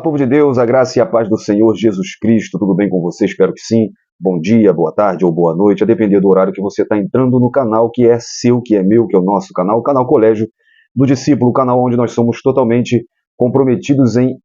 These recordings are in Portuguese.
povo de Deus, a graça e a paz do Senhor Jesus Cristo. Tudo bem com você? Espero que sim. Bom dia, boa tarde ou boa noite, a depender do horário que você está entrando no canal que é seu, que é meu, que é o nosso canal, o canal Colégio do Discípulo, o canal onde nós somos totalmente comprometidos em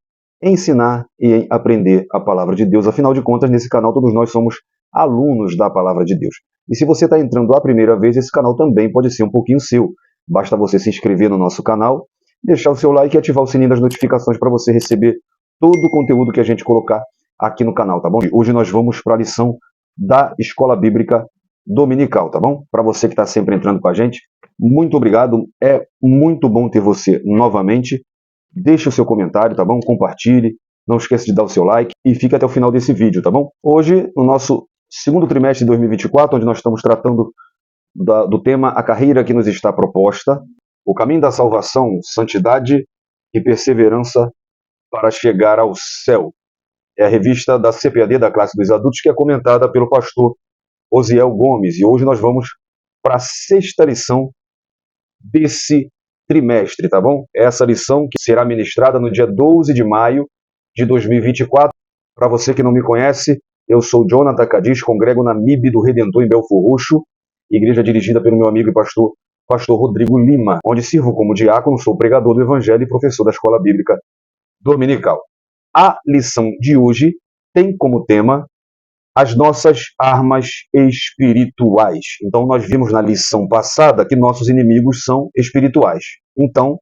ensinar e em aprender a palavra de Deus. Afinal de contas, nesse canal todos nós somos alunos da palavra de Deus. E se você está entrando a primeira vez, esse canal também pode ser um pouquinho seu. Basta você se inscrever no nosso canal, deixar o seu like e ativar o sininho das notificações para você receber todo o conteúdo que a gente colocar aqui no canal, tá bom? Hoje nós vamos para a lição da Escola Bíblica Dominical, tá bom? Para você que está sempre entrando com a gente, muito obrigado. É muito bom ter você novamente. Deixe o seu comentário, tá bom? Compartilhe. Não esqueça de dar o seu like e fique até o final desse vídeo, tá bom? Hoje, no nosso segundo trimestre de 2024, onde nós estamos tratando do tema A Carreira que nos está proposta, o caminho da salvação, santidade e perseverança para chegar ao céu. É a revista da CPAD, da classe dos adultos, que é comentada pelo pastor Osiel Gomes. E hoje nós vamos para a sexta lição desse trimestre, tá bom? Essa lição que será ministrada no dia 12 de maio de 2024. Para você que não me conhece, eu sou Jonathan Cadiz, congrego na MIB do Redentor em Belfor Roxo, igreja dirigida pelo meu amigo e pastor Rodrigo Lima, onde sirvo como diácono, sou pregador do Evangelho e professor da Escola Bíblica Dominical. A lição de hoje tem como tema as nossas armas espirituais. Então, nós vimos na lição passada que nossos inimigos são espirituais. Então,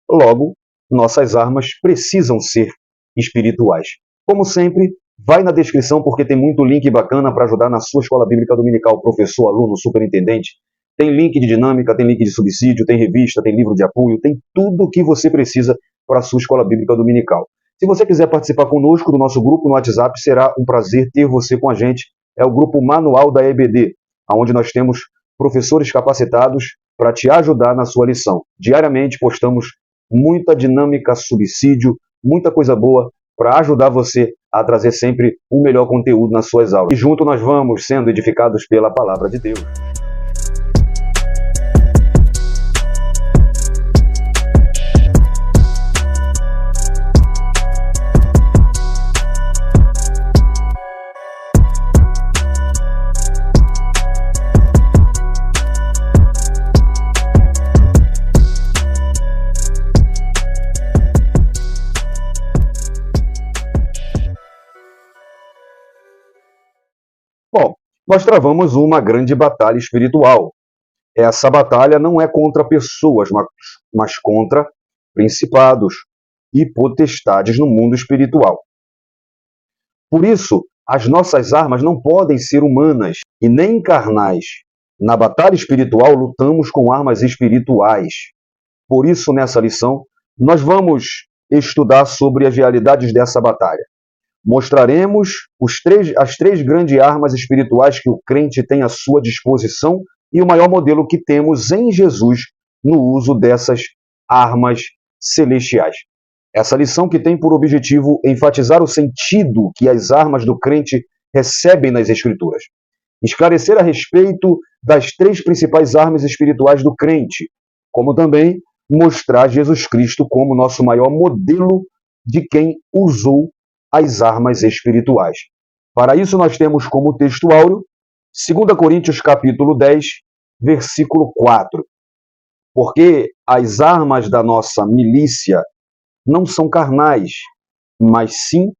logo, nossas armas precisam ser espirituais. Como sempre, vai na descrição porque tem muito link bacana para ajudar na sua Escola Bíblica Dominical, professor, aluno, superintendente. Tem link de dinâmica, tem link de subsídio, tem revista, tem livro de apoio, tem tudo o que você precisa para a sua Escola Bíblica Dominical. Se você quiser participar conosco do nosso grupo no WhatsApp, será um prazer ter você com a gente. É o grupo Manual da EBD, onde nós temos professores capacitados para te ajudar na sua lição. Diariamente postamos muita dinâmica, subsídio, muita coisa boa para ajudar você a trazer sempre o melhor conteúdo nas suas aulas. E junto nós vamos sendo edificados pela palavra de Deus. Bom, nós travamos uma grande batalha espiritual. Essa batalha não é contra pessoas, mas contra principados e potestades no mundo espiritual. Por isso, as nossas armas não podem ser humanas e nem carnais. Na batalha espiritual, lutamos com armas espirituais. Por isso, nessa lição, nós vamos estudar sobre as realidades dessa batalha. Mostraremos as três grandes armas espirituais que o crente tem à sua disposição e o maior modelo que temos em Jesus no uso dessas armas celestiais. Essa lição que tem por objetivo enfatizar o sentido que as armas do crente recebem nas Escrituras. Esclarecer a respeito das três principais armas espirituais do crente, como também mostrar Jesus Cristo como nosso maior modelo de quem usou as armas espirituais. Para isso nós temos como texto áureo 2 Coríntios capítulo 10, versículo 4. Porque as armas da nossa milícia não são carnais, mas sim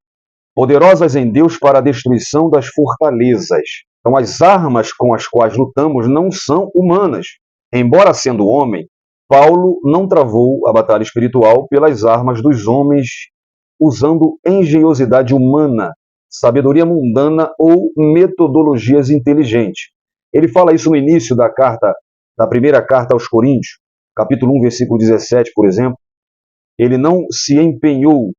poderosas em Deus para a destruição das fortalezas. Então as armas com as quais lutamos não são humanas. Embora sendo homem, Paulo não travou a batalha espiritual pelas armas dos homens usando engenhosidade humana, sabedoria mundana ou metodologias inteligentes. Ele fala isso no início da primeira carta aos Coríntios, capítulo 1, versículo 17, por exemplo. Ele não se empenhou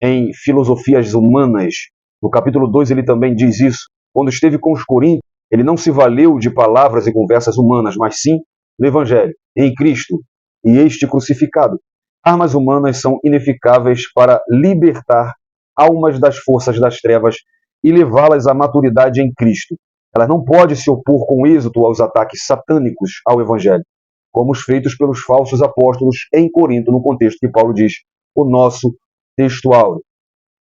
em filosofias humanas. No capítulo 2 ele também diz isso. Quando esteve com os Coríntios, ele não se valeu de palavras e conversas humanas, mas sim do Evangelho, em Cristo, e este crucificado. Armas humanas são ineficáveis para libertar almas das forças das trevas e levá-las à maturidade em Cristo. Elas não podem se opor com êxito aos ataques satânicos ao Evangelho, como os feitos pelos falsos apóstolos em Corinto, no contexto que Paulo diz, o nosso texto áureo.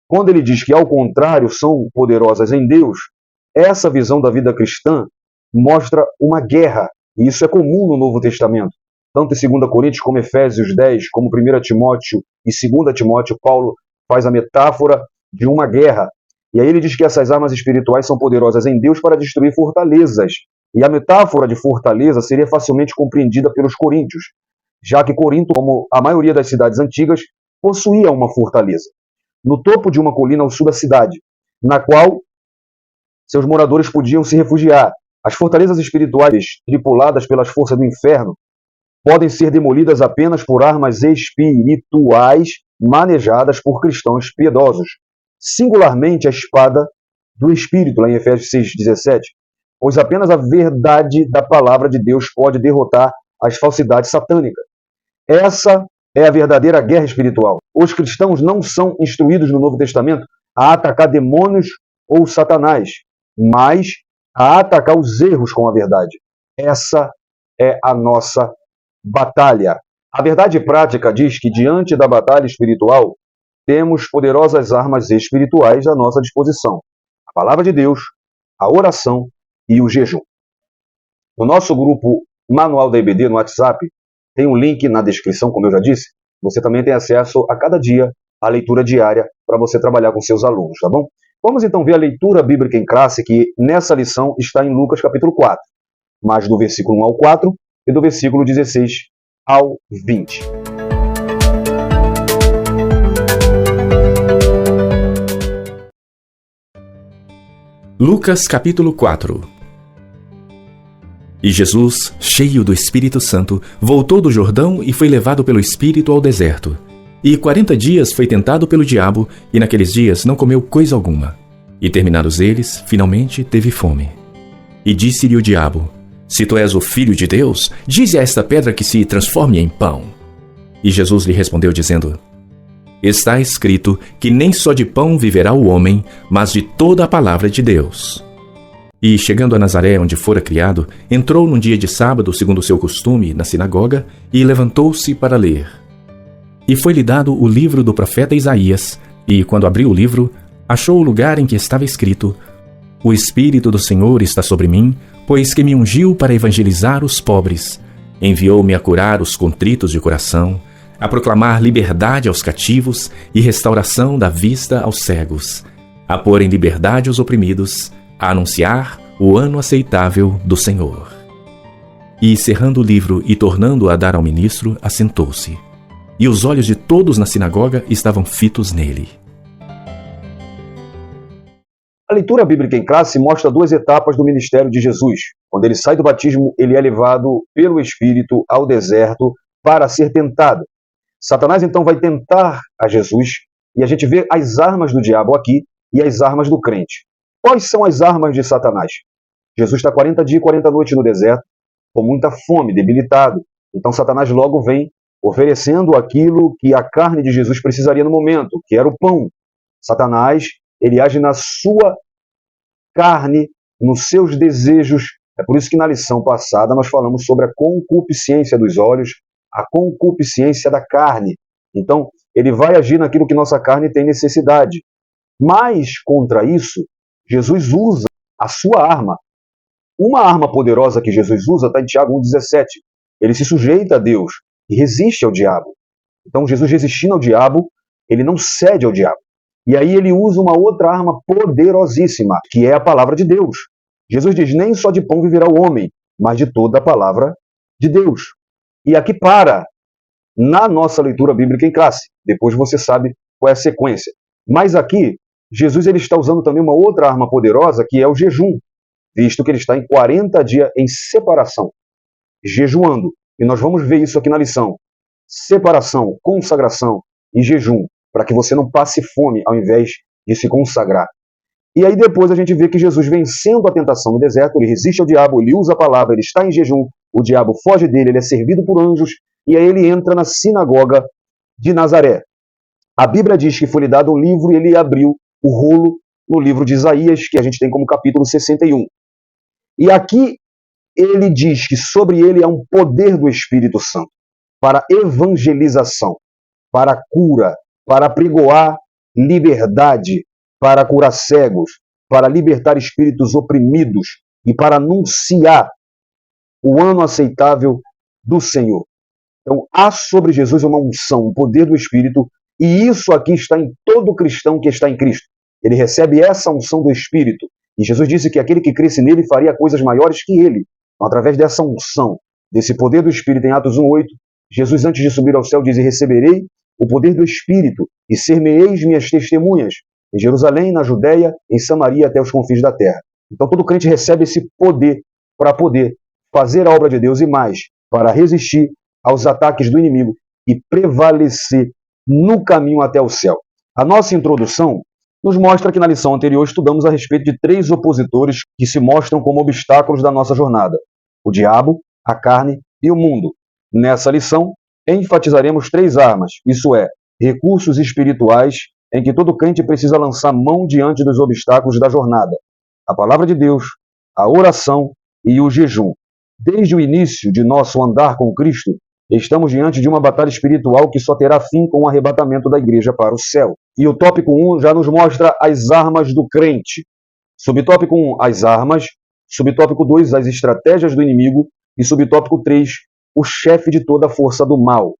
quando ele diz que, ao contrário, são poderosas em Deus, essa visão da vida cristã mostra uma guerra, e isso é comum no Novo Testamento. Tanto em 2 Coríntios como Efésios 10, como 1 Timóteo e 2 Timóteo, Paulo faz a metáfora de uma guerra. E aí ele diz que essas armas espirituais são poderosas em Deus para destruir fortalezas. E a metáfora de fortaleza seria facilmente compreendida pelos coríntios, já que Corinto, como a maioria das cidades antigas, possuía uma fortaleza, no topo de uma colina ao sul da cidade, na qual seus moradores podiam se refugiar. As fortalezas espirituais, tripuladas pelas forças do inferno, podem ser demolidas apenas por armas espirituais manejadas por cristãos piedosos. Singularmente a espada do Espírito, lá em Efésios 6,17, pois apenas a verdade da palavra de Deus pode derrotar as falsidades satânicas. Essa é a verdadeira guerra espiritual. Os cristãos não são instruídos no Novo Testamento a atacar demônios ou Satanás, mas a atacar os erros com a verdade. Essa é a nossa batalha. A verdade prática diz que, diante da batalha espiritual, temos poderosas armas espirituais à nossa disposição: a palavra de Deus, a oração e o jejum. No nosso grupo Manual da EBD no WhatsApp, tem um link na descrição, como eu já disse. Você também tem acesso a cada dia à leitura diária para você trabalhar com seus alunos, tá bom? Vamos então ver a leitura bíblica em classe, que nessa lição está em Lucas capítulo 4, mas do versículo 1 ao 4 e do versículo 16 ao 20. Lucas capítulo 4. E Jesus, cheio do Espírito Santo, voltou do Jordão e foi levado pelo Espírito ao deserto. E 40 dias foi tentado pelo diabo, e naqueles dias não comeu coisa alguma. E terminados eles, finalmente teve fome. E disse-lhe o diabo: Se tu és o Filho de Deus, dize a esta pedra que se transforme em pão. E Jesus lhe respondeu dizendo: Está escrito que nem só de pão viverá o homem, mas de toda a palavra de Deus. E, chegando a Nazaré, onde fora criado, entrou num dia de sábado, segundo o seu costume, na sinagoga, e levantou-se para ler. E foi-lhe dado o livro do profeta Isaías, e, quando abriu o livro, achou o lugar em que estava escrito: O Espírito do Senhor está sobre mim, pois que me ungiu para evangelizar os pobres, enviou-me a curar os contritos de coração, a proclamar liberdade aos cativos e restauração da vista aos cegos, a pôr em liberdade os oprimidos, a anunciar o ano aceitável do Senhor. E, cerrando o livro e tornando-o a dar ao ministro, assentou-se. E os olhos de todos na sinagoga estavam fitos nele. A leitura bíblica em classe mostra duas etapas do ministério de Jesus. Quando ele sai do batismo, ele é levado pelo Espírito ao deserto para ser tentado. Satanás então vai tentar a Jesus, e a gente vê as armas do diabo aqui e as armas do crente. Quais são as armas de Satanás? Jesus está 40 dias e 40 noites no deserto, com muita fome, debilitado. Então Satanás logo vem oferecendo aquilo que a carne de Jesus precisaria no momento, que era o pão. Satanás, ele age na sua carne, nos seus desejos. É por isso que na lição passada nós falamos sobre a concupiscência dos olhos, a concupiscência da carne. Então, ele vai agir naquilo que nossa carne tem necessidade. Mas, contra isso, Jesus usa a sua arma. Uma arma poderosa que Jesus usa está em Tiago 1,17. Ele se sujeita a Deus e resiste ao diabo. Então, Jesus resistindo ao diabo, ele não cede ao diabo. E aí ele usa uma outra arma poderosíssima, que é a palavra de Deus. Jesus diz: nem só de pão viverá o homem, mas de toda a palavra de Deus. E aqui para, na nossa leitura bíblica em classe. Depois você sabe qual é a sequência. Mas aqui, Jesus ele está usando também uma outra arma poderosa, que é o jejum, visto que ele está em 40 dias em separação, jejuando. E nós vamos ver isso aqui na lição. Separação, consagração e jejum, para que você não passe fome ao invés de se consagrar. E aí depois a gente vê que Jesus, vencendo a tentação no deserto, ele resiste ao diabo, ele usa a palavra, ele está em jejum, o diabo foge dele, ele é servido por anjos, e aí ele entra na sinagoga de Nazaré. A Bíblia diz que foi lhe dado um livro e ele abriu o rolo no livro de Isaías, que a gente tem como capítulo 61. E aqui ele diz que sobre ele há um poder do Espírito Santo para evangelização, para cura, para apregoar liberdade, para curar cegos, para libertar espíritos oprimidos e para anunciar o ano aceitável do Senhor. Então, há sobre Jesus uma unção, um poder do Espírito, e isso aqui está em todo cristão que está em Cristo. Ele recebe essa unção do Espírito. E Jesus disse que aquele que cresce nele faria coisas maiores que ele. Através dessa unção, desse poder do Espírito, em Atos 1:8, Jesus, antes de subir ao céu, diz: e receberei o poder do Espírito, e ser-me-eis minhas testemunhas, em Jerusalém, na Judéia, em Samaria, até os confins da terra. Então todo crente recebe esse poder para poder fazer a obra de Deus e mais, para resistir aos ataques do inimigo e prevalecer no caminho até o céu. A nossa introdução nos mostra que na lição anterior estudamos a respeito de 3 opositores que se mostram como obstáculos da nossa jornada: o diabo, a carne e o mundo. Nessa lição, enfatizaremos 3 armas, isso é, recursos espirituais em que todo crente precisa lançar mão diante dos obstáculos da jornada: a palavra de Deus, a oração e o jejum. Desde o início de nosso andar com Cristo, estamos diante de uma batalha espiritual que só terá fim com o arrebatamento da igreja para o céu. E o tópico 1 já nos mostra as armas do crente. Subtópico 1, as armas. Subtópico 2, as estratégias do inimigo. E subtópico 3, o chefe de toda a força do mal.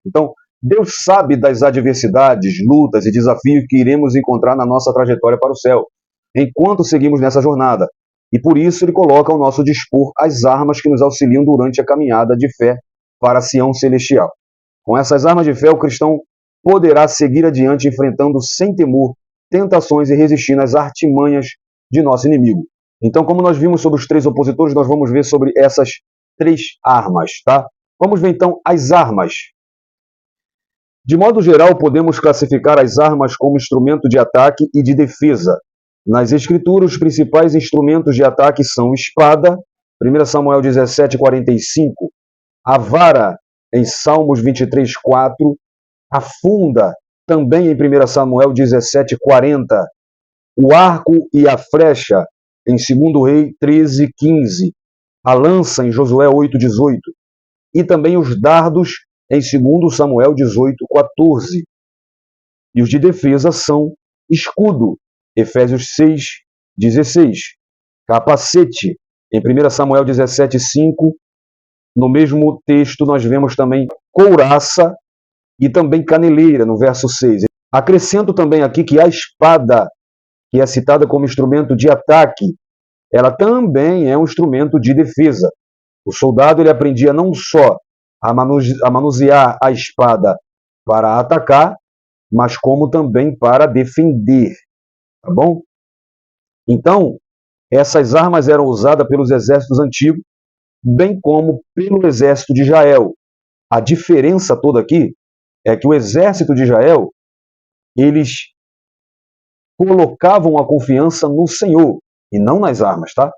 Então, Deus sabe das adversidades, lutas e desafios que iremos encontrar na nossa trajetória para o céu, enquanto seguimos nessa jornada. E por isso Ele coloca ao nosso dispor as armas que nos auxiliam durante a caminhada de fé para a Sião Celestial. Com essas armas de fé, o cristão poderá seguir adiante enfrentando sem temor tentações e resistindo às artimanhas de nosso inimigo. Então, como nós vimos sobre os 3 opositores, nós vamos ver sobre essas 3 armas, tá? Vamos ver então as armas. De modo geral, podemos classificar as armas como instrumento de ataque e de defesa. Nas Escrituras, os principais instrumentos de ataque são espada, 1 Samuel 17:45, a vara, em Salmos 23:4, a funda, também em 1 Samuel 17:40, o arco e a flecha, em 2 Rei 13:15, a lança, em Josué 8:18, e também os dardos, em 2 Samuel 18:14. E os de defesa são escudo, Efésios 6:16, capacete, em 1 Samuel 17:5, no mesmo texto nós vemos também couraça e também caneleira, no verso 6. Acrescento também aqui que a espada, que é citada como instrumento de ataque, ela também é um instrumento de defesa. O soldado ele aprendia não só a manusear a espada para atacar, mas como também para defender. Tá bom? Então, essas armas eram usadas pelos exércitos antigos, bem como pelo exército de Israel. A diferença toda aqui é que o exército de Israel, eles colocavam a confiança no Senhor e não nas armas, tá?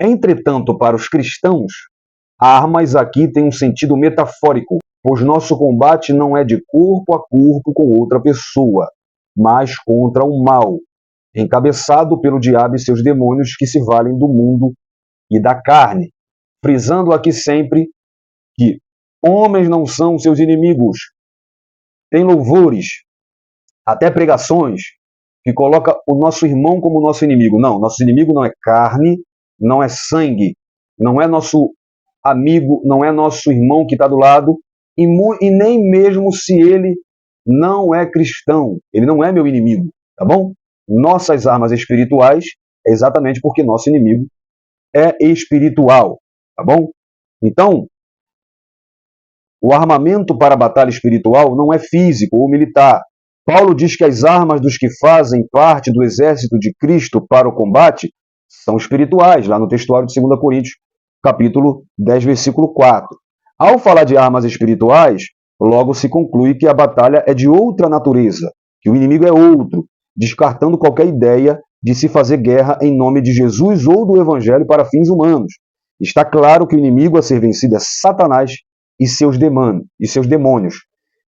Entretanto, para os cristãos, armas aqui têm um sentido metafórico, pois nosso combate não é de corpo a corpo com outra pessoa, mas contra o mal, encabeçado pelo diabo e seus demônios que se valem do mundo e da carne. Frisando aqui sempre que homens não são seus inimigos. Tem louvores, até pregações, que coloca o nosso irmão como nosso inimigo. Não, nosso inimigo não é carne, não é sangue, não é nosso amigo, não é nosso irmão que está do lado, e nem mesmo se ele não é cristão, ele não é meu inimigo, tá bom? Nossas armas espirituais é exatamente porque nosso inimigo é espiritual, tá bom? Então, o armamento para a batalha espiritual não é físico ou militar. Paulo diz que as armas dos que fazem parte do exército de Cristo para o combate são espirituais, lá no textuário de 2 Coríntios, capítulo 10, versículo 4. Ao falar de armas espirituais, logo se conclui que a batalha é de outra natureza, que o inimigo é outro, descartando qualquer ideia de se fazer guerra em nome de Jesus ou do Evangelho para fins humanos. Está claro que o inimigo a ser vencido é Satanás e seus demônios.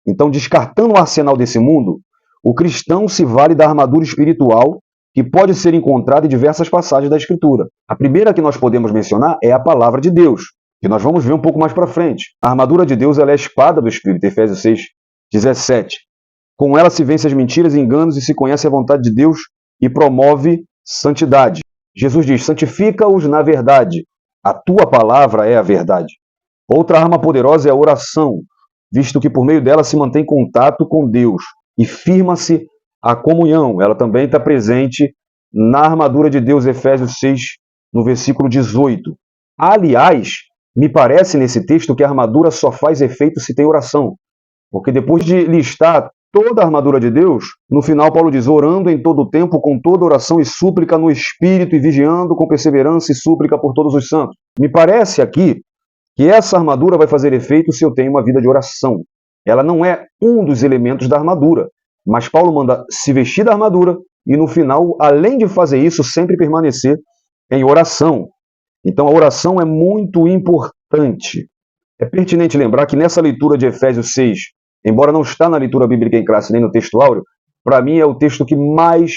Então, descartando o arsenal desse mundo, o cristão se vale da armadura espiritual que pode ser encontrada em diversas passagens da Escritura. A primeira que nós podemos mencionar é a palavra de Deus, que nós vamos ver um pouco mais para frente. A armadura de Deus ela é a espada do Espírito, Efésios 6:17. Com ela se vence as mentiras e enganos e se conhece a vontade de Deus e promove santidade. Jesus diz: santifica-os na verdade. A tua palavra é a verdade. Outra arma poderosa é a oração, visto que por meio dela se mantém contato com Deus e firma-se a comunhão. Ela também está presente na armadura de Deus, Efésios 6, no versículo 18. Aliás, me parece nesse texto que a armadura só faz efeito se tem oração. Porque depois de listar toda a armadura de Deus, no final Paulo diz: orando em todo o tempo, com toda oração e súplica no Espírito, e vigiando com perseverança e súplica por todos os santos. Me parece aqui que essa armadura vai fazer efeito se eu tenho uma vida de oração. Ela não é um dos elementos da armadura, mas Paulo manda se vestir da armadura e no final, além de fazer isso, sempre permanecer em oração. Então a oração é muito importante. É pertinente lembrar que nessa leitura de Efésios 6, embora não está na leitura bíblica em classe nem no texto áureo, para mim é o texto que mais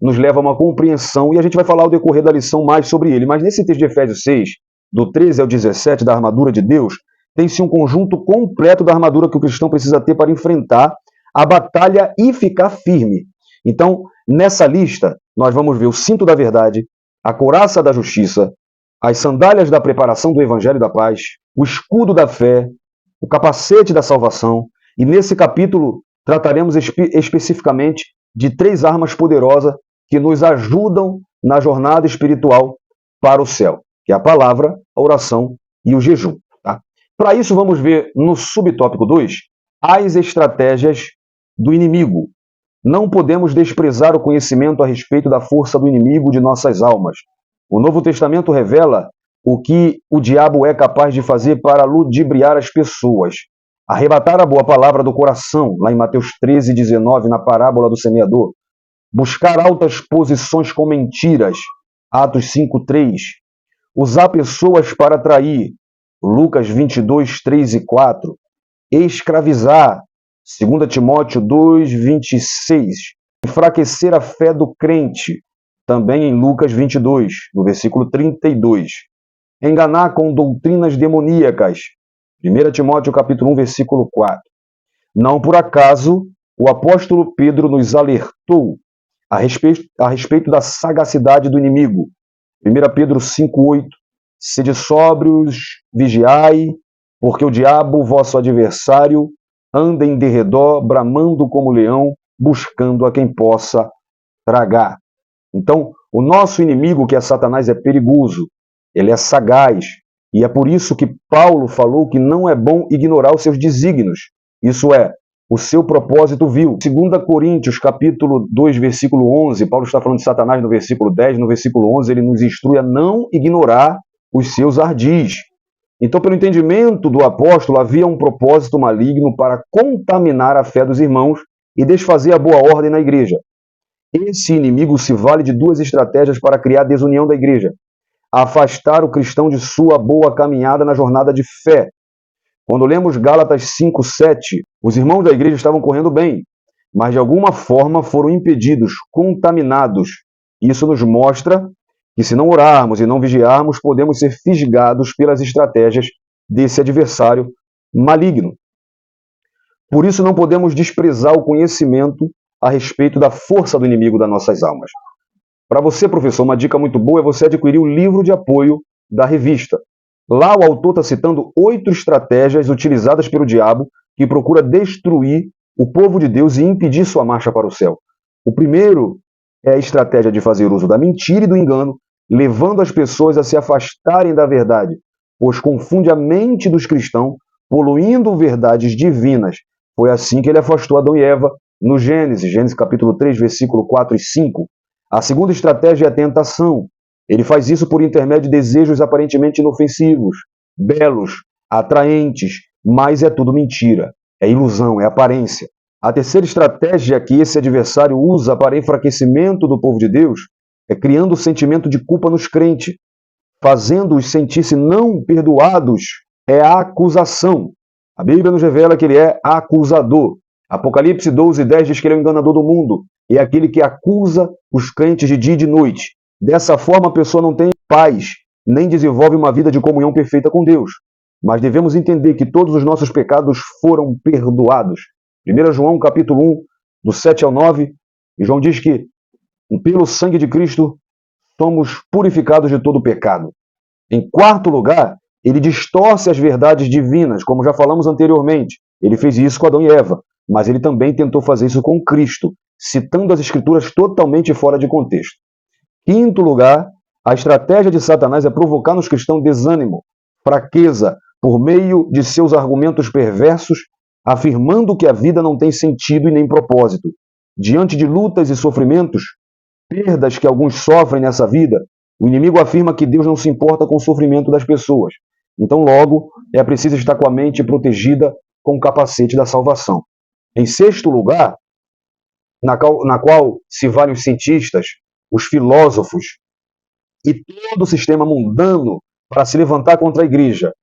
nos leva a uma compreensão, e a gente vai falar ao decorrer da lição mais sobre ele. Mas nesse texto de Efésios 6, do 13 ao 17, da armadura de Deus, tem-se um conjunto completo da armadura que o cristão precisa ter para enfrentar a batalha e ficar firme. Então, nessa lista, nós vamos ver o cinto da verdade, a couraça da justiça, as sandálias da preparação do evangelho da paz, o escudo da fé, o capacete da salvação, e nesse capítulo trataremos especificamente de 3 armas poderosas que nos ajudam na jornada espiritual para o céu, que é a palavra, a oração e o jejum. Tá? Para isso, vamos ver no subtópico 2 as estratégias do inimigo. Não podemos desprezar o conhecimento a respeito da força do inimigo de nossas almas. O Novo Testamento revela o que o diabo é capaz de fazer para ludibriar as pessoas. Arrebatar a boa palavra do coração, lá em Mateus 13, 19, na parábola do semeador. Buscar altas posições com mentiras, Atos 5, 3. Usar pessoas para atrair, Lucas 22, 3 e 4. Escravizar, 2 Timóteo 2, 26. Enfraquecer a fé do crente, também em Lucas 22, no versículo 32. Enganar com doutrinas demoníacas, 1 Timóteo capítulo 1, versículo 4. Não por acaso, o apóstolo Pedro nos alertou a respeito da sagacidade do inimigo. 1 Pedro 5,8. Sede sóbrios, vigiai, porque o diabo, vosso adversário, anda em derredor, bramando como leão, buscando a quem possa tragar. Então, o nosso inimigo, que é Satanás, é perigoso, ele é sagaz, e é por isso que Paulo falou que não é bom ignorar os seus desígnios, isso é, o seu propósito vil. 2 Coríntios, capítulo 2, versículo 11, Paulo está falando de Satanás no versículo 10, no versículo 11, ele nos instrui a não ignorar os seus ardis. Então, pelo entendimento do apóstolo, havia um propósito maligno para contaminar a fé dos irmãos e desfazer a boa ordem na igreja. Esse inimigo se vale de 2 estratégias para criar desunião da igreja. Afastar o cristão de sua boa caminhada na jornada de fé. Quando lemos Gálatas 5, 7, os irmãos da igreja estavam correndo bem, mas de alguma forma foram impedidos, contaminados. Isso nos mostra que se não orarmos e não vigiarmos, podemos ser fisgados pelas estratégias desse adversário maligno. Por isso não podemos desprezar o conhecimento a respeito da força do inimigo das nossas almas. Para você, professor, uma dica muito boa é você adquirir o livro de apoio da revista. Lá o autor está citando 8 estratégias utilizadas pelo diabo que procura destruir o povo de Deus e impedir sua marcha para o céu. O primeiro é a estratégia de fazer uso da mentira e do engano, levando as pessoas a se afastarem da verdade, pois confunde a mente dos cristãos, poluindo verdades divinas. Foi assim que ele afastou Adão e Eva no Gênesis capítulo 3, versículo 4 e 5. A segunda estratégia é a tentação. Ele faz isso por intermédio de desejos aparentemente inofensivos, belos, atraentes, mas é tudo mentira, é ilusão, é aparência. A terceira estratégia que esse adversário usa para enfraquecimento do povo de Deus é criando o sentimento de culpa nos crentes, fazendo-os sentir-se não perdoados, é a acusação. A Bíblia nos revela que ele é acusador. Apocalipse 12, 10 diz que ele é o enganador do mundo, é aquele que acusa os crentes de dia e de noite. Dessa forma, a pessoa não tem paz, nem desenvolve uma vida de comunhão perfeita com Deus. Mas devemos entender que todos os nossos pecados foram perdoados. 1 João capítulo 1, do 7 ao 9, e João diz que pelo sangue de Cristo somos purificados de todo pecado. Em quarto lugar, ele distorce as verdades divinas, como já falamos anteriormente. Ele fez isso com Adão e Eva, mas ele também tentou fazer isso com Cristo, citando as Escrituras totalmente fora de contexto. Quinto lugar, a estratégia de Satanás é provocar nos cristãos desânimo, fraqueza, por meio de seus argumentos perversos, afirmando que a vida não tem sentido e nem propósito. Diante de lutas e sofrimentos, perdas que alguns sofrem nessa vida, o inimigo afirma que Deus não se importa com o sofrimento das pessoas. Então, logo, é preciso estar com a mente protegida com o capacete da salvação. Em sexto lugar, na qual se valem os cientistas, os filósofos e todo o sistema mundano para se levantar contra a igreja.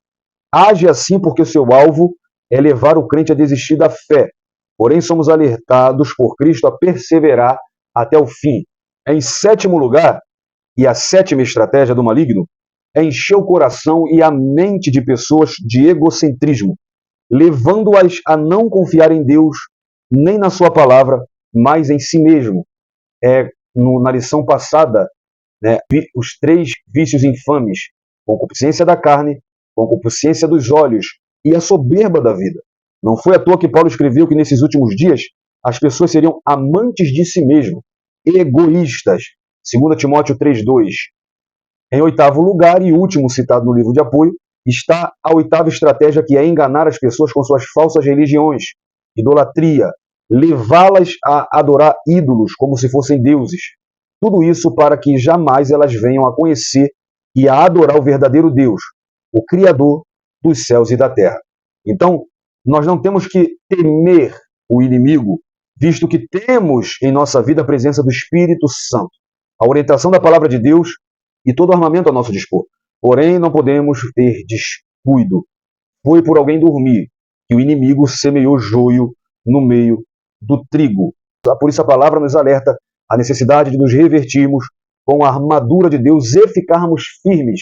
Age assim porque seu alvo é levar o crente a desistir da fé. Porém, somos alertados por Cristo a perseverar até o fim. Em sétimo lugar, e a sétima estratégia do maligno, é encher o coração e a mente de pessoas de egocentrismo, levando-as a não confiar em Deus, nem na sua palavra, mas em si mesmo. Na lição passada, os 3 vícios infames: concupiscência da carne, concupiscência dos olhos e a soberba da vida. Não foi à toa que Paulo escreveu que nesses últimos dias as pessoas seriam amantes de si mesmo, egoístas. 2 Timóteo 3,2. Em oitavo lugar e último citado no livro de apoio, está a oitava estratégia, que é enganar as pessoas com suas falsas religiões, idolatria, levá-las a adorar ídolos como se fossem deuses. Tudo isso para que jamais elas venham a conhecer e a adorar o verdadeiro Deus, o Criador dos céus e da terra. Então, nós não temos que temer o inimigo, visto que temos em nossa vida a presença do Espírito Santo, a orientação da palavra de Deus e todo o armamento a nosso dispor. Porém, não podemos ter descuido. Foi por alguém dormir que o inimigo semeou joio no meio do trigo. Por isso a palavra nos alerta a necessidade de nos revertirmos com a armadura de Deus e ficarmos firmes.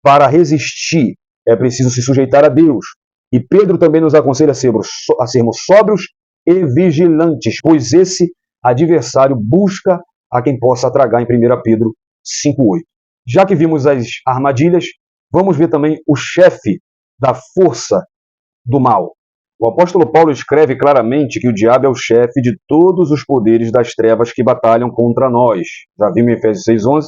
Para resistir, é preciso se sujeitar a Deus. E Pedro também nos aconselha a sermos sóbrios e vigilantes, pois esse adversário busca a quem possa tragar, em 1 Pedro 5,8. Já que vimos as armadilhas, vamos ver também o chefe da força do mal. O apóstolo Paulo escreve claramente que o diabo é o chefe de todos os poderes das trevas que batalham contra nós. Já vimos em Efésios 6,11,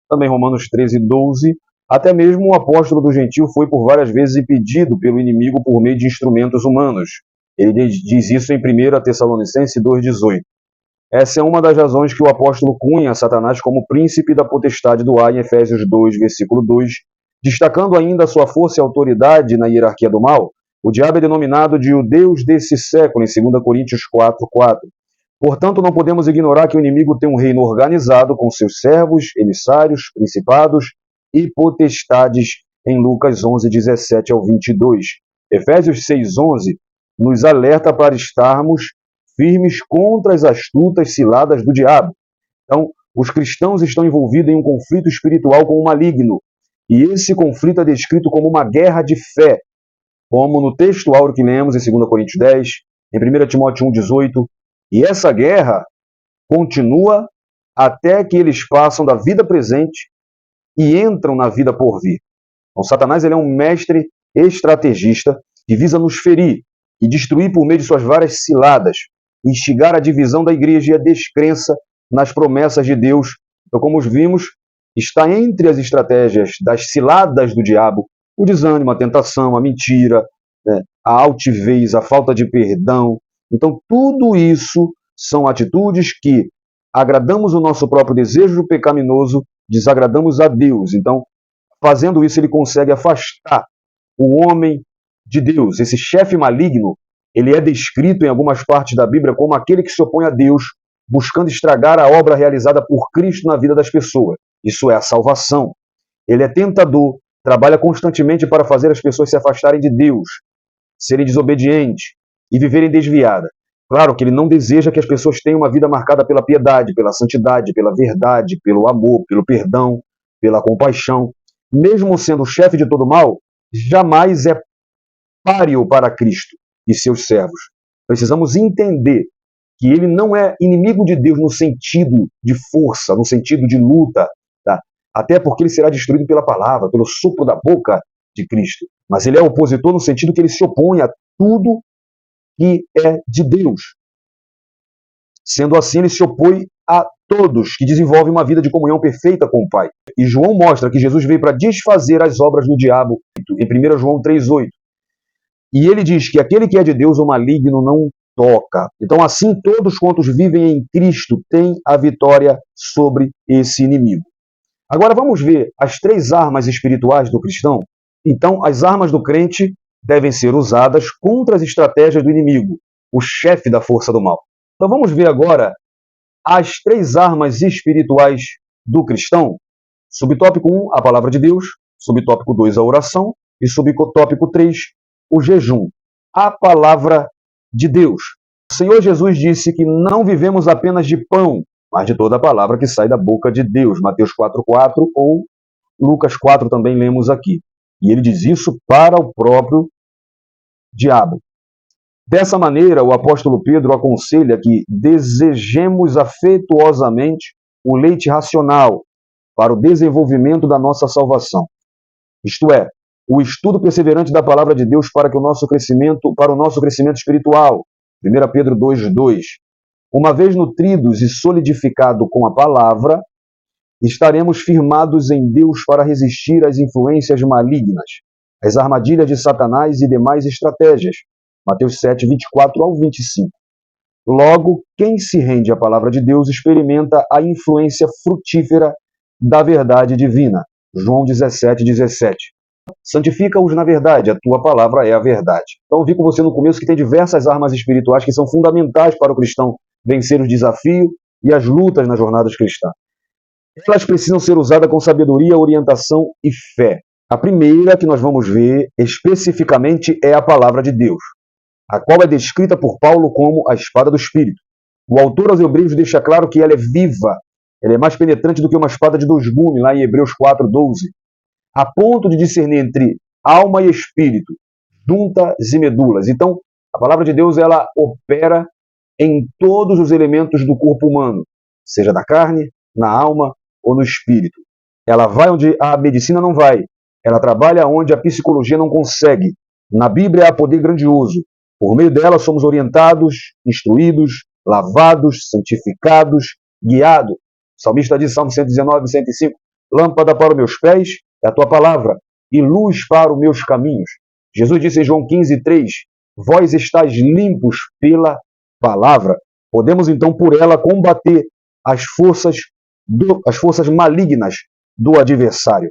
também Romanos 13,12. Até mesmo o apóstolo do gentio foi por várias vezes impedido pelo inimigo por meio de instrumentos humanos. Ele diz isso em 1 Tessalonicenses 2,18. Essa é uma das razões que o apóstolo cunha Satanás como príncipe da potestade do ar em Efésios 2, versículo 2, destacando ainda a sua força e autoridade na hierarquia do mal. O diabo é denominado de o Deus desse século, em 2 Coríntios 4,4. Portanto, não podemos ignorar que o inimigo tem um reino organizado com seus servos, emissários, principados e potestades, em Lucas 11, 17 ao 22. Efésios 6,11 nos alerta para estarmos firmes contra as astutas ciladas do diabo. Então, os cristãos estão envolvidos em um conflito espiritual com o maligno, e esse conflito é descrito como uma guerra de fé, como no texto áureo que lemos em 2 Coríntios 10, em 1 Timóteo 1,18, e essa guerra continua até que eles passam da vida presente e entram na vida por vir. Então, Satanás ele é um mestre estrategista que visa nos ferir e destruir por meio de suas várias ciladas, instigar a divisão da igreja e a descrença nas promessas de Deus. Então, como vimos, está entre as estratégias das ciladas do diabo o desânimo, a tentação, a mentira, a altivez, a falta de perdão. Então, tudo isso são atitudes que agradamos o nosso próprio desejo pecaminoso, desagradamos a Deus. Então, fazendo isso, ele consegue afastar o homem de Deus. Esse chefe maligno, ele é descrito em algumas partes da Bíblia como aquele que se opõe a Deus, buscando estragar a obra realizada por Cristo na vida das pessoas. Isso é a salvação. Ele é tentador, trabalha constantemente para fazer as pessoas se afastarem de Deus, serem desobedientes e viverem desviadas. Claro que ele não deseja que as pessoas tenham uma vida marcada pela piedade, pela santidade, pela verdade, pelo amor, pelo perdão, pela compaixão. Mesmo sendo o chefe de todo mal, jamais é páreo para Cristo e seus servos. Precisamos entender que ele não é inimigo de Deus no sentido de força, no sentido de luta, tá? Até porque ele será destruído pela palavra, pelo sopro da boca de Cristo. Mas ele é opositor no sentido que ele se opõe a tudo que é de Deus. Sendo assim, ele se opõe a todos que desenvolvem uma vida de comunhão perfeita com o Pai. E João mostra que Jesus veio para desfazer as obras do diabo, em 1 João 3,8. E ele diz que aquele que é de Deus, o maligno não toca. Então, assim, todos quantos vivem em Cristo têm a vitória sobre esse inimigo. Agora vamos ver as 3 armas espirituais do cristão. Então, as armas do crente devem ser usadas contra as estratégias do inimigo, o chefe da força do mal. Então vamos ver agora as 3 armas espirituais do cristão. Subtópico 1, a palavra de Deus. Subtópico 2, a oração. E subtópico 3, o jejum. A palavra de Deus. O Senhor Jesus disse que não vivemos apenas de pão, mas de toda a palavra que sai da boca de Deus. Mateus 4,4 ou Lucas 4 também lemos aqui. E ele diz isso para o próprio diabo. Dessa maneira, o apóstolo Pedro aconselha que desejemos afetuosamente o leite racional para o desenvolvimento da nossa salvação. Isto é, o estudo perseverante da palavra de Deus para o nosso crescimento espiritual. 1 Pedro 2,2. Uma vez nutridos e solidificados com a palavra, estaremos firmados em Deus para resistir às influências malignas, às armadilhas de Satanás e demais estratégias. Mateus 7, 24 ao 25. Logo, quem se rende à palavra de Deus experimenta a influência frutífera da verdade divina. João 17, 17. Santifica-os na verdade, a tua palavra é a verdade. Então, eu vi com você no começo que tem diversas armas espirituais que são fundamentais para o cristão vencer os desafios e as lutas na jornada cristã. Elas precisam ser usadas com sabedoria, orientação e fé. A primeira que nós vamos ver especificamente é a palavra de Deus, a qual é descrita por Paulo como a espada do Espírito. O autor aos Hebreus deixa claro que ela é viva, ela é mais penetrante do que uma espada de 2 gumes, lá em Hebreus 4:12, a ponto de discernir entre alma e espírito, juntas e medulas. Então, a palavra de Deus, ela opera em todos os elementos do corpo humano, seja da carne, na alma ou no espírito. Ela vai onde a medicina não vai, ela trabalha onde a psicologia não consegue. Na Bíblia há poder grandioso. Por meio dela somos orientados, instruídos, lavados, santificados, guiados. O salmista diz, Salmo 119, 105, lâmpada para os meus pés é a tua palavra e luz para os meus caminhos. Jesus disse em João 15:3, vós estáis limpos pela palavra. Podemos então por ela combater as forças malignas do adversário.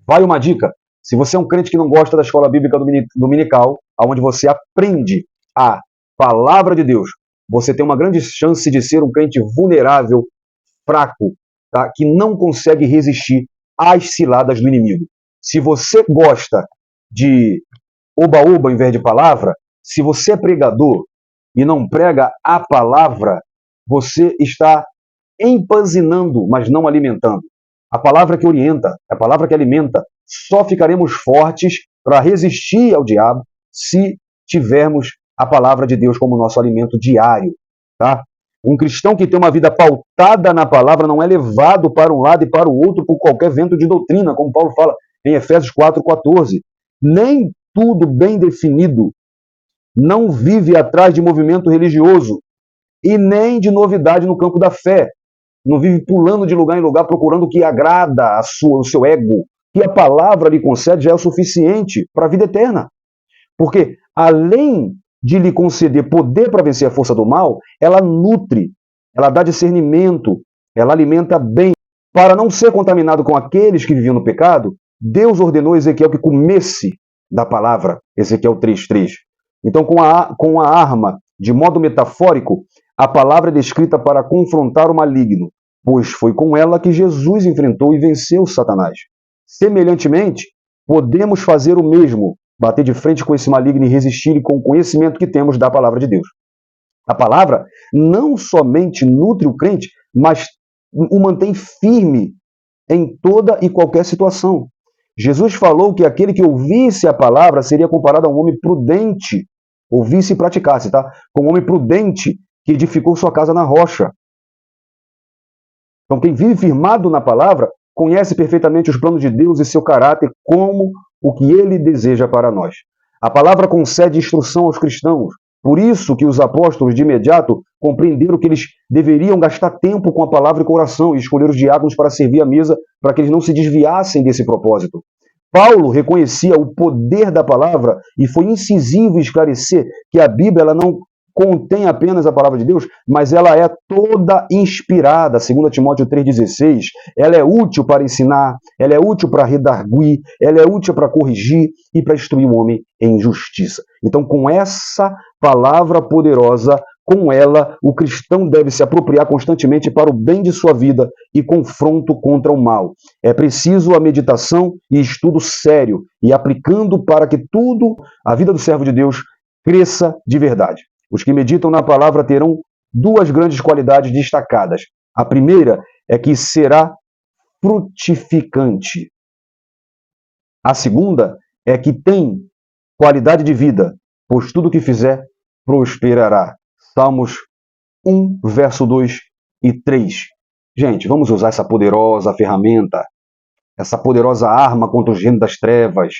Vai uma dica. Se você é um crente que não gosta da escola bíblica dominical, onde você aprende a palavra de Deus, você tem uma grande chance de ser um crente vulnerável, fraco, tá? Que não consegue resistir às ciladas do inimigo. Se você gosta de oba-oba em vez de palavra, se você é pregador e não prega a palavra, você está empanzinando, mas não alimentando. A palavra que orienta, a palavra que alimenta, só ficaremos fortes para resistir ao diabo se tivermos a palavra de Deus como nosso alimento diário, tá? Um cristão que tem uma vida pautada na palavra não é levado para um lado e para o outro por qualquer vento de doutrina, como Paulo fala em Efésios 4:14. Nem tudo bem definido, não vive atrás de movimento religioso e nem de novidade no campo da fé. Não vive pulando de lugar em lugar procurando o que agrada o seu ego. Que a palavra lhe concede já é o suficiente para a vida eterna. Porque, além de lhe conceder poder para vencer a força do mal, ela nutre, ela dá discernimento, ela alimenta bem. Para não ser contaminado com aqueles que viviam no pecado, Deus ordenou a Ezequiel que comesse da palavra, Ezequiel 3:3. Então, com a arma, de modo metafórico, a palavra é descrita para confrontar o maligno, pois foi com ela que Jesus enfrentou e venceu Satanás. Semelhantemente, podemos fazer o mesmo, bater de frente com esse maligno e resistir com o conhecimento que temos da palavra de Deus. A palavra não somente nutre o crente, mas o mantém firme em toda e qualquer situação. Jesus falou que aquele que ouvisse a palavra seria comparado a um homem prudente, ouvisse e praticasse, tá? Com um homem prudente que edificou sua casa na rocha. Então, quem vive firmado na palavra conhece perfeitamente os planos de Deus e seu caráter como o que ele deseja para nós. A palavra concede instrução aos cristãos. Por isso que os apóstolos de imediato compreenderam que eles deveriam gastar tempo com a palavra e com a oração e escolher os diáconos para servir à mesa para que eles não se desviassem desse propósito. Paulo reconhecia o poder da palavra e foi incisivo em esclarecer que a Bíblia ela não contém apenas a palavra de Deus, mas ela é toda inspirada, 2 Timóteo 3,16. Ela é útil para ensinar, ela é útil para redarguir, ela é útil para corrigir e para instruir o homem em justiça. Então, com essa palavra poderosa, com ela, o cristão deve se apropriar constantemente para o bem de sua vida e confronto contra o mal. É preciso a meditação e estudo sério e aplicando para que tudo, a vida do servo de Deus, cresça de verdade. Os que meditam na palavra terão duas grandes qualidades destacadas. A primeira é que será frutificante. A segunda é que tem qualidade de vida, pois tudo que fizer prosperará. Salmos 1, verso 2 e 3. Gente, vamos usar essa poderosa ferramenta, essa poderosa arma contra o reino das trevas.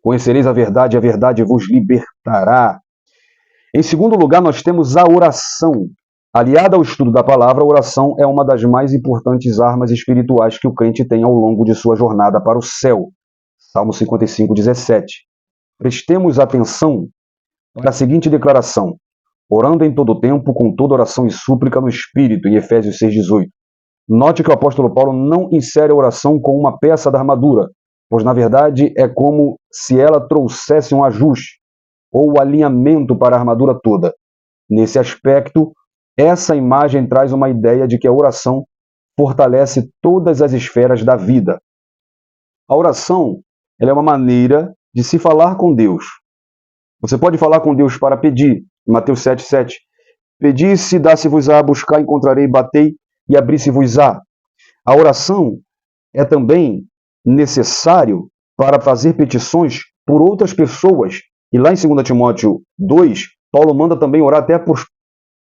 Conhecereis a verdade vos libertará. Em segundo lugar, nós temos a oração. Aliada ao estudo da palavra, a oração é uma das mais importantes armas espirituais que o crente tem ao longo de sua jornada para o céu. Salmo 55, 17. Prestemos atenção para a seguinte declaração: orando em todo tempo, com toda oração e súplica no Espírito, em Efésios 6, 18. Note que o apóstolo Paulo não insere a oração com uma peça da armadura, pois na verdade é como se ela trouxesse um ajuste ou alinhamento para a armadura toda. Nesse aspecto, essa imagem traz uma ideia de que a oração fortalece todas as esferas da vida. A oração ela é uma maneira de se falar com Deus. Você pode falar com Deus para pedir, Mateus 7, 7. Pedi, se dá-se-vos-á, buscar, encontrarei, batei e abri-se-vos-á. A oração é também necessário para fazer petições por outras pessoas. E lá em 2 Timóteo 2, Paulo manda também orar até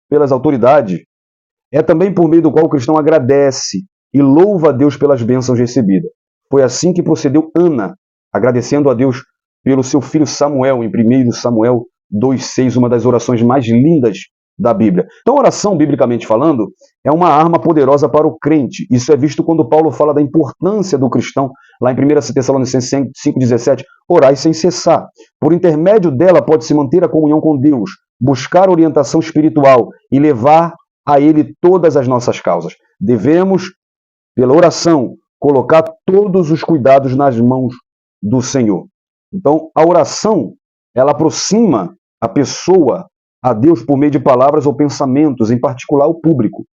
pelas autoridades. É também por meio do qual o cristão agradece e louva a Deus pelas bênçãos recebidas. Foi assim que procedeu Ana, agradecendo a Deus pelo seu filho Samuel, em 1 Samuel 2,6, uma das orações mais lindas da Bíblia. Então, a oração, biblicamente falando, é uma arma poderosa para o crente. Isso é visto quando Paulo fala da importância do cristão, lá em 1 Tessalonicenses 5,17, orai sem cessar. Por intermédio dela, pode-se manter a comunhão com Deus, buscar orientação espiritual e levar a Ele todas as nossas causas. Devemos, pela oração, colocar todos os cuidados nas mãos do Senhor. Então, a oração, ela aproxima a pessoa a Deus por meio de palavras ou pensamentos, em particular o público.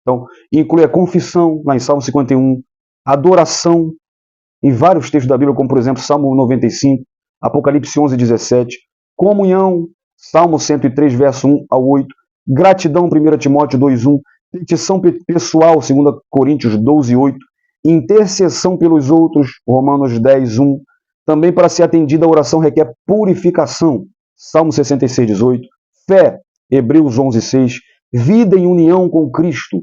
Então, inclui a confissão, lá em Salmo 51, adoração, em vários textos da Bíblia, como por exemplo Salmo 95, Apocalipse 11, 17, comunhão, Salmo 103, verso 1 ao 8, gratidão, 1 Timóteo 2, 1, petição pessoal, 2 Coríntios 12, 8, intercessão pelos outros, Romanos 10, 1, também para ser atendida a oração requer purificação, Salmo 66, 18, fé, Hebreus 11, 6, vida em união com Cristo,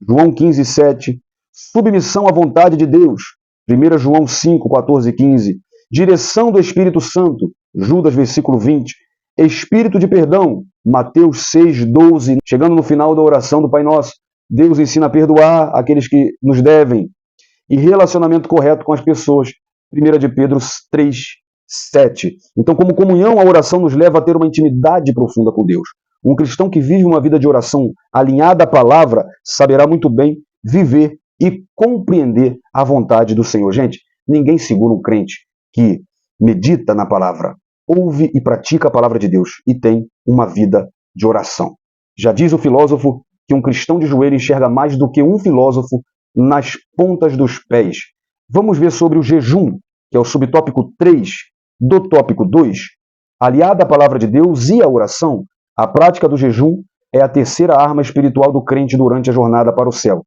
João 15, 7, submissão à vontade de Deus, 1 João 5, 14 e 15, direção do Espírito Santo, Judas, versículo 20, espírito de perdão, Mateus 6, 12, chegando no final da oração do Pai Nosso, Deus ensina a perdoar aqueles que nos devem, e relacionamento correto com as pessoas, 1 de Pedro 3, 7. Então, como comunhão, a oração nos leva a ter uma intimidade profunda com Deus. Um cristão que vive uma vida de oração alinhada à palavra saberá muito bem viver e compreender a vontade do Senhor. Gente, ninguém segura um crente que medita na palavra, ouve e pratica a palavra de Deus e tem uma vida de oração. Já diz o filósofo que um cristão de joelho enxerga mais do que um filósofo nas pontas dos pés. Vamos ver sobre o jejum, que é o subtópico 3 do tópico 2. Aliada à palavra de Deus e à oração, a prática do jejum é a terceira arma espiritual do crente durante a jornada para o céu.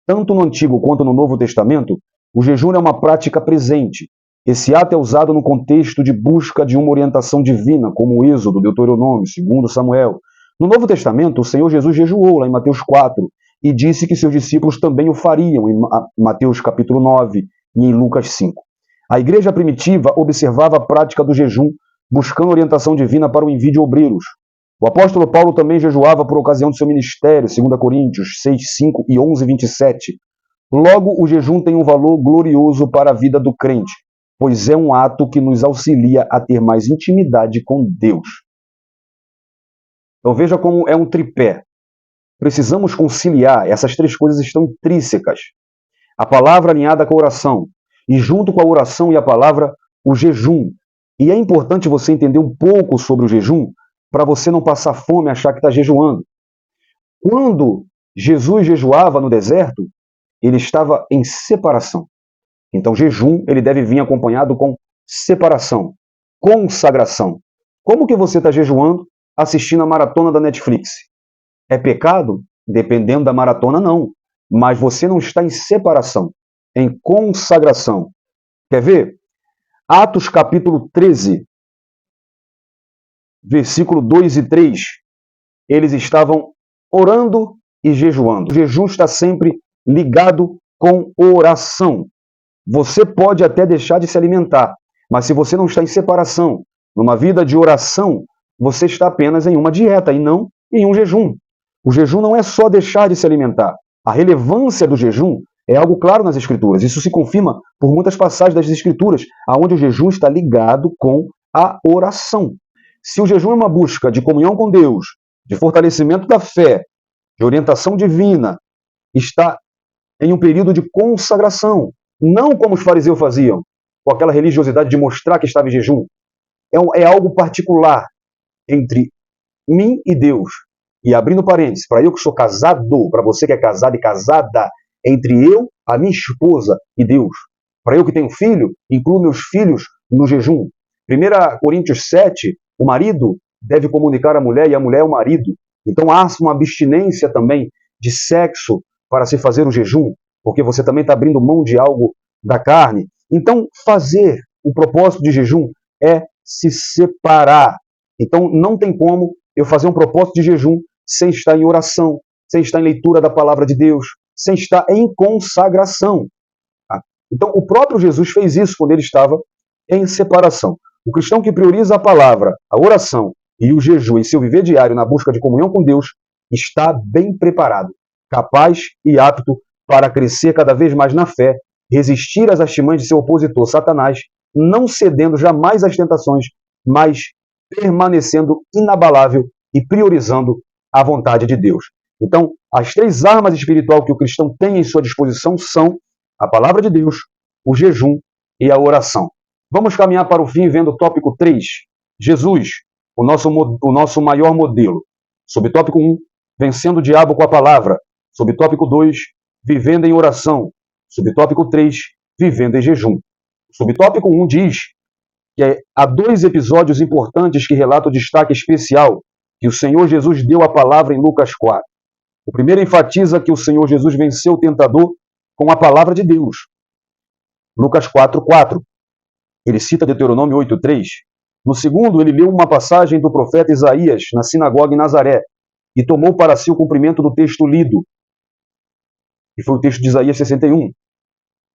Tanto no Antigo quanto no Novo Testamento, o jejum é uma prática presente. Esse ato é usado no contexto de busca de uma orientação divina, como o Êxodo, Deuteronômio, 2 Samuel. No Novo Testamento, o Senhor Jesus jejuou, lá em Mateus 4, e disse que seus discípulos também o fariam, em Mateus capítulo 9 e em Lucas 5. A igreja primitiva observava a prática do jejum, buscando orientação divina para o envio de obreiros. O apóstolo Paulo também jejuava por ocasião do seu ministério, 2 Coríntios 6, 5 e 11, 27. Logo, o jejum tem um valor glorioso para a vida do crente, pois é um ato que nos auxilia a ter mais intimidade com Deus. Então veja como é um tripé. Precisamos conciliar, essas três coisas estão intrínsecas. A palavra alinhada com a oração, e junto com a oração e a palavra, o jejum. E é importante você entender um pouco sobre o jejum, para você não passar fome e achar que está jejuando. Quando Jesus jejuava no deserto, ele estava em separação. Então, jejum, ele deve vir acompanhado com separação, consagração. Como que você está jejuando assistindo a maratona da Netflix? É pecado? Dependendo da maratona, não. Mas você não está em separação, em consagração. Quer ver? Atos capítulo 13, versículo 2 e 3. Eles estavam orando e jejuando. O jejum está sempre ligado com oração. Você pode até deixar de se alimentar, mas se você não está em separação, numa vida de oração, você está apenas em uma dieta e não em um jejum. O jejum não é só deixar de se alimentar. A relevância do jejum é algo claro nas Escrituras. Isso se confirma por muitas passagens das Escrituras, onde o jejum está ligado com a oração. Se o jejum é uma busca de comunhão com Deus, de fortalecimento da fé, de orientação divina, está em um período de consagração. Não como os fariseus faziam, com aquela religiosidade de mostrar que estava em jejum. É algo particular entre mim e Deus. E abrindo parênteses, para eu que sou casado, para você que é casado e casada, entre eu, a minha esposa e Deus. Para eu que tenho filho, incluo meus filhos no jejum. 1 Coríntios 7, o marido deve comunicar à mulher e a mulher ao marido. Então há uma abstinência também de sexo para se fazer o jejum, porque você também está abrindo mão de algo da carne. Então fazer o propósito de jejum é se separar. Então não tem como eu fazer um propósito de jejum sem estar em oração, sem estar em leitura da palavra de Deus, sem estar em consagração. Então o próprio Jesus fez isso quando ele estava em separação. O cristão que prioriza a palavra, a oração e o jejum em seu viver diário na busca de comunhão com Deus está bem preparado, capaz e apto para crescer cada vez mais na fé, resistir às artimanhas de seu opositor Satanás, não cedendo jamais às tentações, mas permanecendo inabalável e priorizando a vontade de Deus. Então, as três armas espirituais que o cristão tem em sua disposição são a palavra de Deus, o jejum e a oração. Vamos caminhar para o fim vendo o tópico 3. Jesus, o nosso maior modelo. Subtópico 1, vencendo o diabo com a palavra. Subtópico 2, vivendo em oração. Subtópico 3, vivendo em jejum. Subtópico 1 diz que há dois episódios importantes que relatam o destaque especial que o Senhor Jesus deu à palavra em Lucas 4. O primeiro enfatiza que o Senhor Jesus venceu o tentador com a palavra de Deus. Lucas 4:4. Ele cita Deuteronômio 8:3. No segundo, ele leu uma passagem do profeta Isaías na sinagoga em Nazaré e tomou para si o cumprimento do texto lido, que foi o texto de Isaías 61.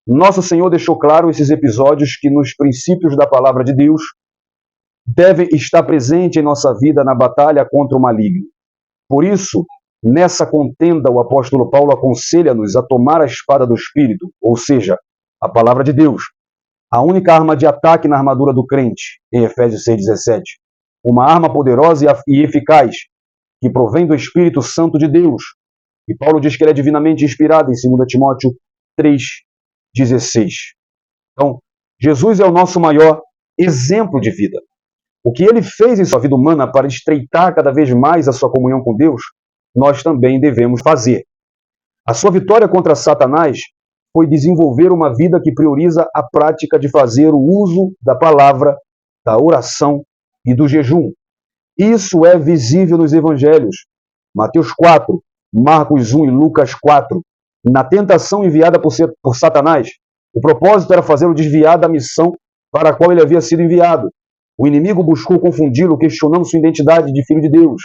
Nosso Senhor deixou claro esses episódios que nos princípios da palavra de Deus devem estar presentes em nossa vida na batalha contra o maligno. Por isso, nessa contenda, o apóstolo Paulo aconselha-nos a tomar a espada do Espírito, ou seja, a palavra de Deus, a única arma de ataque na armadura do crente, em Efésios 6,17. Uma arma poderosa e eficaz, que provém do Espírito Santo de Deus. E Paulo diz que ela é divinamente inspirada em 2 Timóteo 3,16. Então, Jesus é o nosso maior exemplo de vida. O que ele fez em sua vida humana para estreitar cada vez mais a sua comunhão com Deus, nós também devemos fazer. A sua vitória contra Satanás foi desenvolver uma vida que prioriza a prática de fazer o uso da palavra, da oração e do jejum. Isso é visível nos evangelhos. Mateus 4, Marcos 1 e Lucas 4. Na tentação enviada por Satanás, o propósito era fazê-lo desviar da missão para a qual ele havia sido enviado. O inimigo buscou confundi-lo, questionando sua identidade de filho de Deus.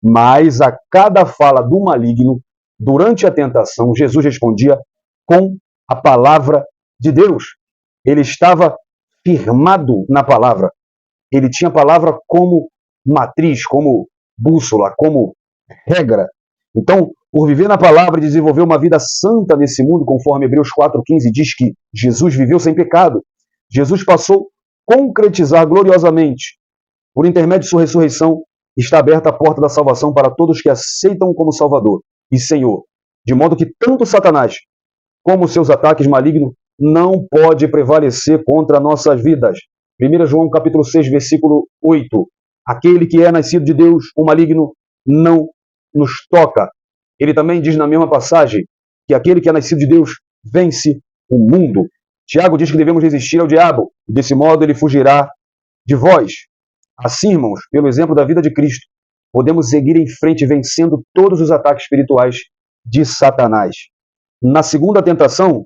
Mas a cada fala do maligno, durante a tentação, Jesus respondia com a palavra de Deus. Ele estava firmado na palavra. Ele tinha a palavra como matriz, como bússola, como regra. Então, por viver na palavra e desenvolver uma vida santa nesse mundo, conforme Hebreus 4,15 diz que Jesus viveu sem pecado, Jesus passou a concretizar gloriosamente, por intermédio de sua ressurreição, está aberta a porta da salvação para todos que aceitam como Salvador e Senhor, de modo que tanto Satanás como seus ataques malignos não pode prevalecer contra nossas vidas. 1 João capítulo 6, versículo 8. Aquele que é nascido de Deus, o maligno, não nos toca. Ele também diz na mesma passagem que aquele que é nascido de Deus vence o mundo. Tiago diz que devemos resistir ao diabo, e desse modo ele fugirá de vós. Assim, irmãos, pelo exemplo da vida de Cristo, podemos seguir em frente vencendo todos os ataques espirituais de Satanás. Na segunda tentação,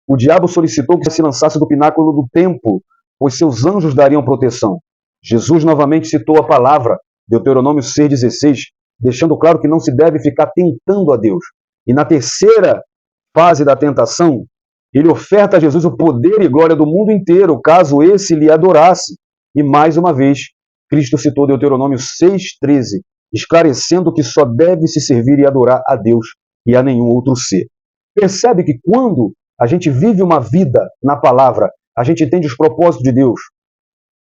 o diabo solicitou que se lançasse do pináculo do templo, pois seus anjos dariam proteção. Jesus novamente citou a palavra, Deuteronômio 6,16, deixando claro que não se deve ficar tentando a Deus. E na terceira fase da tentação, ele oferta a Jesus o poder e glória do mundo inteiro, caso esse lhe adorasse. E mais uma vez, Cristo citou Deuteronômio 6,13, esclarecendo que só deve se servir e adorar a Deus e a nenhum outro ser. Percebe que quando a gente vive uma vida na palavra, a gente entende os propósitos de Deus.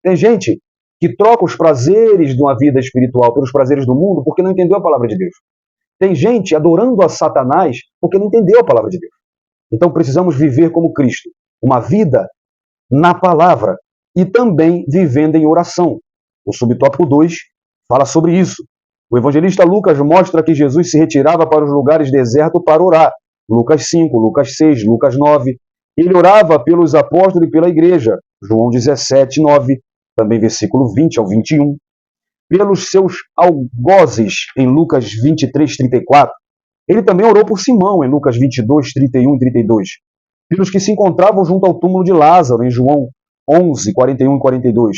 Tem gente que troca os prazeres de uma vida espiritual pelos prazeres do mundo porque não entendeu a palavra de Deus. Tem gente adorando a Satanás porque não entendeu a palavra de Deus. Então precisamos viver como Cristo, uma vida na palavra e também vivendo em oração. O subtópico 2 fala sobre isso. O evangelista Lucas mostra que Jesus se retirava para os lugares desertos para orar. Lucas 5, Lucas 6, Lucas 9. Ele orava pelos apóstolos e pela igreja. João 17, 9. Também versículo 20 ao 21. Pelos seus algozes, em Lucas 23, 34. Ele também orou por Simão, em Lucas 22, 31 e 32. Pelos que se encontravam junto ao túmulo de Lázaro, em João 11, 41 e 42.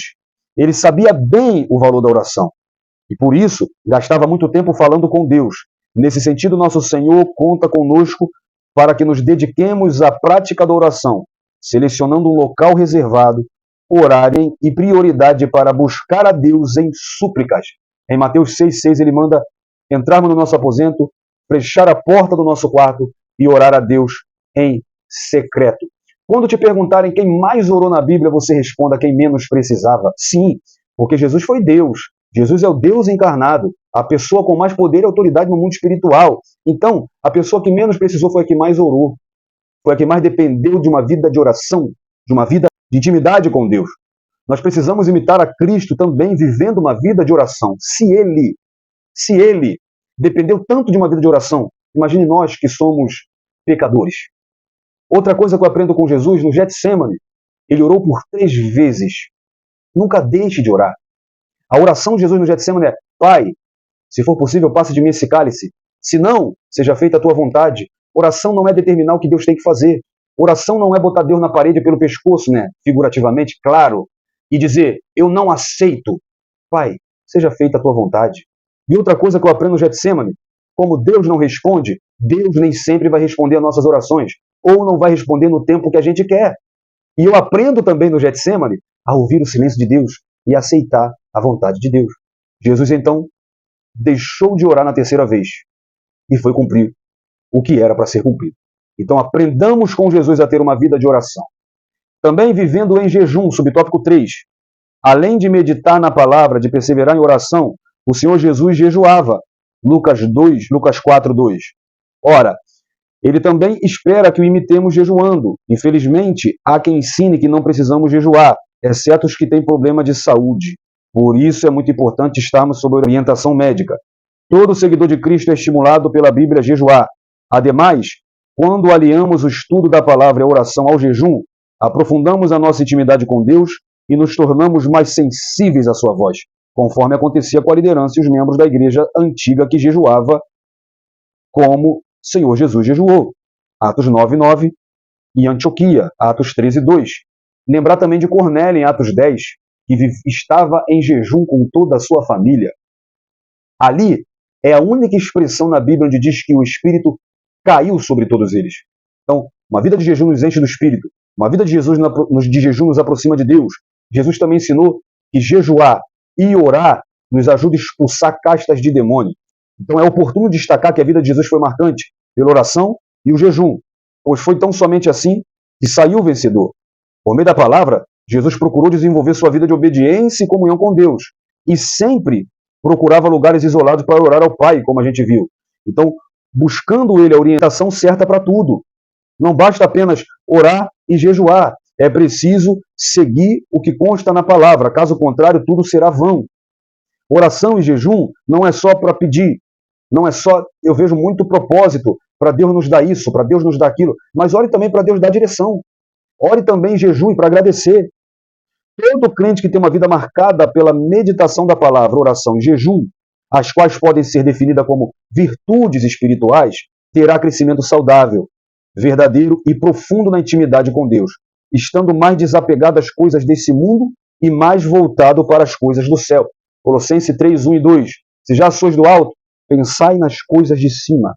Ele sabia bem o valor da oração. E por isso, gastava muito tempo falando com Deus. Nesse sentido, nosso Senhor conta conosco para que nos dediquemos à prática da oração, selecionando um local reservado, orarem e prioridade para buscar a Deus em súplicas. Em Mateus 6,6 ele manda entrarmos no nosso aposento, fechar a porta do nosso quarto e orar a Deus em secreto. Quando te perguntarem quem mais orou na Bíblia, você responda quem menos precisava. Sim, porque Jesus foi Deus. Jesus é o Deus encarnado, a pessoa com mais poder e autoridade no mundo espiritual. Então, a pessoa que menos precisou foi a que mais orou. Foi a que mais dependeu de uma vida de oração, de uma vida de intimidade com Deus. Nós precisamos imitar a Cristo também vivendo uma vida de oração. Se Ele dependeu tanto de uma vida de oração, imagine nós que somos pecadores. Outra coisa que eu aprendo com Jesus, no Getsêmani, ele orou por 3 vezes. Nunca deixe de orar. A oração de Jesus no Getsêmani é: Pai, se for possível, passe de mim esse cálice. Se não, seja feita a tua vontade. Oração não é determinar o que Deus tem que fazer. Oração não é botar Deus na parede pelo pescoço, né? Figurativamente, claro. E dizer: eu não aceito. Pai, seja feita a tua vontade. E outra coisa que eu aprendo no Getsêmani, como Deus não responde, Deus nem sempre vai responder às nossas orações. Ou não vai responder no tempo que a gente quer. E eu aprendo também no Getsêmani a ouvir o silêncio de Deus e aceitar a vontade de Deus. Jesus, então, deixou de orar na terceira vez e foi cumprir o que era para ser cumprido. Então, aprendamos com Jesus a ter uma vida de oração. Também vivendo em jejum, subtópico 3. Além de meditar na palavra, de perseverar em oração, o Senhor Jesus jejuava. Lucas 4, 2. Ora, ele também espera que o imitemos jejuando. Infelizmente, há quem ensine que não precisamos jejuar, exceto os que têm problema de saúde. Por isso é muito importante estarmos sob orientação médica. Todo seguidor de Cristo é estimulado pela Bíblia a jejuar. Ademais, quando aliamos o estudo da palavra e a oração ao jejum, aprofundamos a nossa intimidade com Deus e nos tornamos mais sensíveis à sua voz, conforme acontecia com a liderança e os membros da igreja antiga que jejuava como Senhor Jesus jejuou. Atos 9:9 e Antioquia, Atos 13:2. Lembrar também de Cornélio em Atos 10, que estava em jejum com toda a sua família. Ali, é a única expressão na Bíblia onde diz que o Espírito caiu sobre todos eles. Então, uma vida de jejum nos enche do Espírito. Uma vida de jejum nos aproxima de Deus. Jesus também ensinou que jejuar e orar nos ajuda a expulsar castas de demônio. Então é oportuno destacar que a vida de Jesus foi marcante pela oração e o jejum, pois foi tão somente assim que saiu vencedor. Por meio da palavra, Jesus procurou desenvolver sua vida de obediência e comunhão com Deus, e sempre procurava lugares isolados para orar ao Pai, como a gente viu. Então, buscando ele a orientação certa para tudo. Não basta apenas orar e jejuar, é preciso seguir o que consta na palavra, caso contrário, tudo será vão. Oração e jejum não é só para pedir, não é só, eu vejo muito propósito para Deus nos dar isso, para Deus nos dar aquilo, mas ore também para Deus dar direção. Ore também em jejum para agradecer. Todo crente que tem uma vida marcada pela meditação da palavra, oração e jejum, as quais podem ser definidas como virtudes espirituais, terá crescimento saudável, verdadeiro e profundo na intimidade com Deus, estando mais desapegado às coisas desse mundo e mais voltado para as coisas do céu. Colossenses 3, 1 e 2. Se já sois do alto, pensai nas coisas de cima,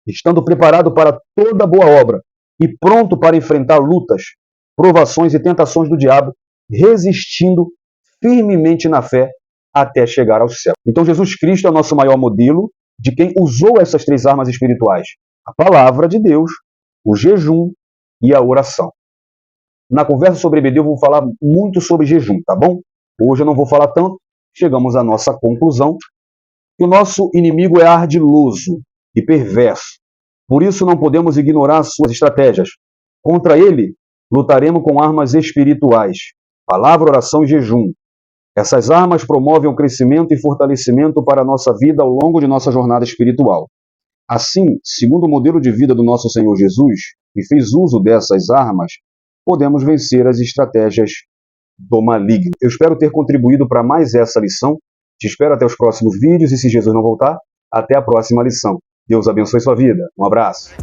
estando preparado para toda boa obra e pronto para enfrentar lutas, provações e tentações do diabo, resistindo firmemente na fé até chegar ao céu. Então Jesus Cristo é o nosso maior modelo de quem usou essas três armas espirituais: a palavra de Deus, o jejum e a oração. Na conversa sobre EBD eu vou falar muito sobre jejum, tá bom? Hoje eu não vou falar tanto. Chegamos à nossa conclusão que o nosso inimigo é ardiloso e perverso. Por isso não podemos ignorar as suas estratégias. Contra ele, lutaremos com armas espirituais: palavra, oração e jejum. Essas armas promovem o crescimento e fortalecimento para a nossa vida ao longo de nossa jornada espiritual. Assim, segundo o modelo de vida do nosso Senhor Jesus, que fez uso dessas armas, podemos vencer as estratégias do maligno. Eu espero ter contribuído para mais essa lição. Te espero até os próximos vídeos e, se Jesus não voltar, até a próxima lição. Deus abençoe sua vida. Um abraço.